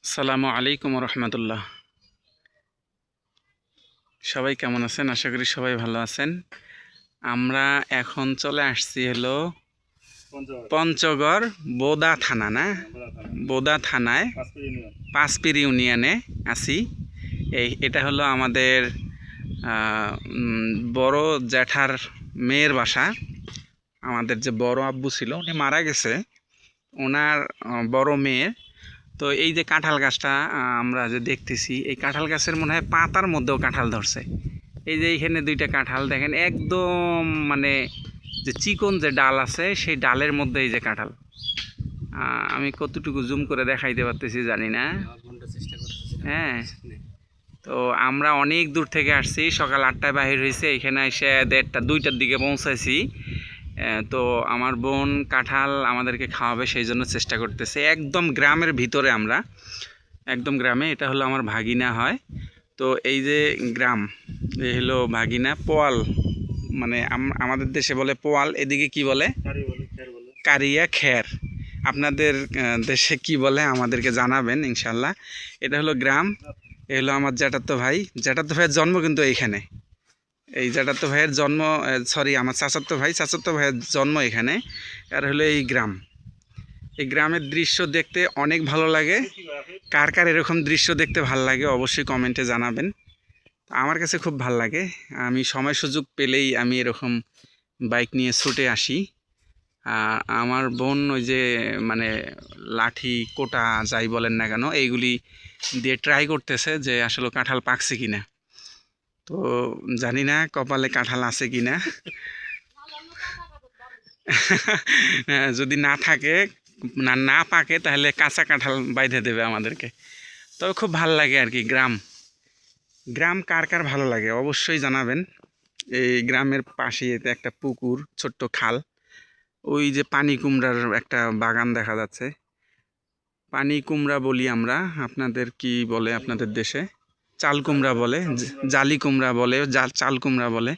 আসসালামু আলাইকুম রহমতুল্লাহ। সবাই কেমন আছেন? আশা করি সবাই ভালো আছেন। আমরা এখন চলে আসছি হলো পঞ্চগড় বোদা থানা, না বোদা থানায় পাঁচপির ইউনিয়নে আছি। এটা হলো আমাদের বড় জ্যাঠার মেয়ের বাসা। আমাদের যে বড় আব্বু ছিল উনি মারা গেছে, ওনার বড় মেয়ের। তো এই যে কাঁঠাল গাছটা আমরা যে দেখতেছি, এই কাঁঠাল গাছের মনে হয় পাতার মধ্যেও কাঁঠাল ধরছে। এই যে এইখানে দুইটা কাঁঠাল দেখেন, একদম মানে যে চিকন যে ডাল আছে সেই ডালের মধ্যে এই যে কাঁঠাল। আমি কতটুকু জুম করে দেখাইতে পারতেছি জানি না। হ্যাঁ, তো আমরা অনেক দূর থেকে আসছি, সকাল 8টায় বাহির হয়েছে, এখানে এসে 1:30 2টার দিকে পৌঁছাইছি। তো আমার বোন কাঁঠাল আমাদেরকে খাওয়াবে, সেই জন্য চেষ্টা করতেছে। একদম গ্রামের ভিতরে আমরা, একদম গ্রামে। এটা হলো আমার ভাগিনা হয়। তো এই যে গ্রাম, এই হলো ভাগিনা। পোয়াল মানে আমাদের দেশে বলে পোয়াল, এদিকে কি বলে? কারিয়া খের। আপনাদের দেশে কি বলে আমাদেরকে জানাবেন ইনশাল্লাহ। এটা হলো গ্রাম। এ হলো আমার জ্যাঠাতো ভাই। জ্যাঠাতো ভাইয়ের জন্ম কিন্তু এইখানে। এই জ্যাঠাতো ভাইয়ের জন্ম, সরি আমার চাচাতো ভাইয়ের জন্ম এখানে। আর হলো এই গ্রাম। এই গ্রামের দৃশ্য দেখতে অনেক ভালো লাগে। কার কার এরকম দৃশ্য দেখতে ভালো লাগে অবশ্যই কমেন্টে জানাবেন। আমার কাছে খুব ভাল লাগে। আমি সময় সুযোগ পেলেই আমি এরকম বাইক নিয়ে ছুটে আসি। আমার বোন ওই যে মানে লাঠি কোটা যাই বলেন না কেন, এইগুলি দিয়ে ট্রাই করতেছে যে আসলে কাঁঠাল পাকছে কিনা। তো জানি না কপালে কাঁঠাল আছে কিনা। যদি না থাকে, না পাকে, তাহলে কাঁচা কাঁঠাল বাইধে দেবে আমাদেরকে। তবে খুব ভাল লাগে আর কি। গ্রাম কার কার ভালো লাগে অবশ্যই জানাবেন। এই গ্রামের পাশে এতে একটা পুকুর, ছোট্ট খাল। ওই যে পানি কুমড়ার একটা বাগান দেখা যাচ্ছে। পানি কুমড়া বলি আমরা, আপনাদের কি বলে আপনাদের দেশে? চাল কুমড়া বলে, জালি কুমড়া বলে, চাল কুমড়া বলে।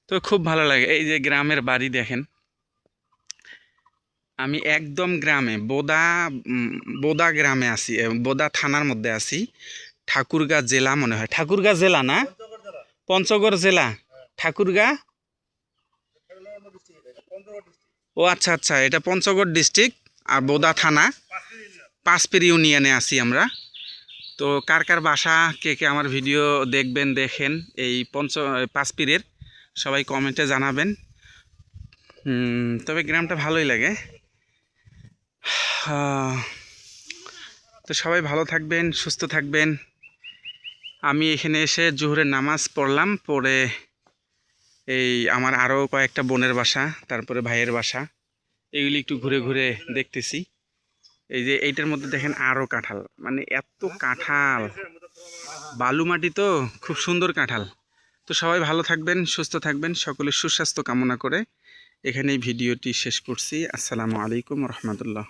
তো খুব ভালো লাগে। এই যে গ্রামের বাড়ি দেখেন। আমি একদম গ্রামে বোদা গ্রামে আছি, বোদা থানার মধ্যে আছি। ঠাকুরগাঁ জেলা মনে হয়, ঠাকুরগাঁ জেলা না, পঞ্চগড় জেলা, ঠাকুরগাঁ। ও আচ্ছা আচ্ছা, এটা পঞ্চগড় ডিস্ট্রিক্ট আর বোদা থানা, পাঁচপির ইউনিয়নে আছি আমরা। তো কার কার বাসা, কে কে আমার ভিডিও দেখবেন দেখেন এই পাঁচপিরের, সবাই কমেন্টে জানাবেন। তবে গ্রামটা ভালোই লাগে। তো সবাই ভালো থাকবেন, সুস্থ থাকবেন। আমি এখানে এসে জোহরের নামাজ পড়লাম, পড়ে এই আমার আরও কয়েকটা বোনের বাসা, তারপরে ভাইয়ের বাসা, এগুলি একটু ঘুরে ঘুরে দেখতেছি। এই যে এইটার মধ্যে দেখেন আরও কাঁঠাল, মানে এত কাঁঠাল, বালু মাটি তো, খুব সুন্দর কাঁঠাল। তো সবাই ভালো থাকবেন, সুস্থ থাকবেন, সকলের সুস্বাস্থ্য কামনা করে এখানেই ভিডিওটি শেষ করছি। আসসালামু আলাইকুম রহমতুল্লাহ।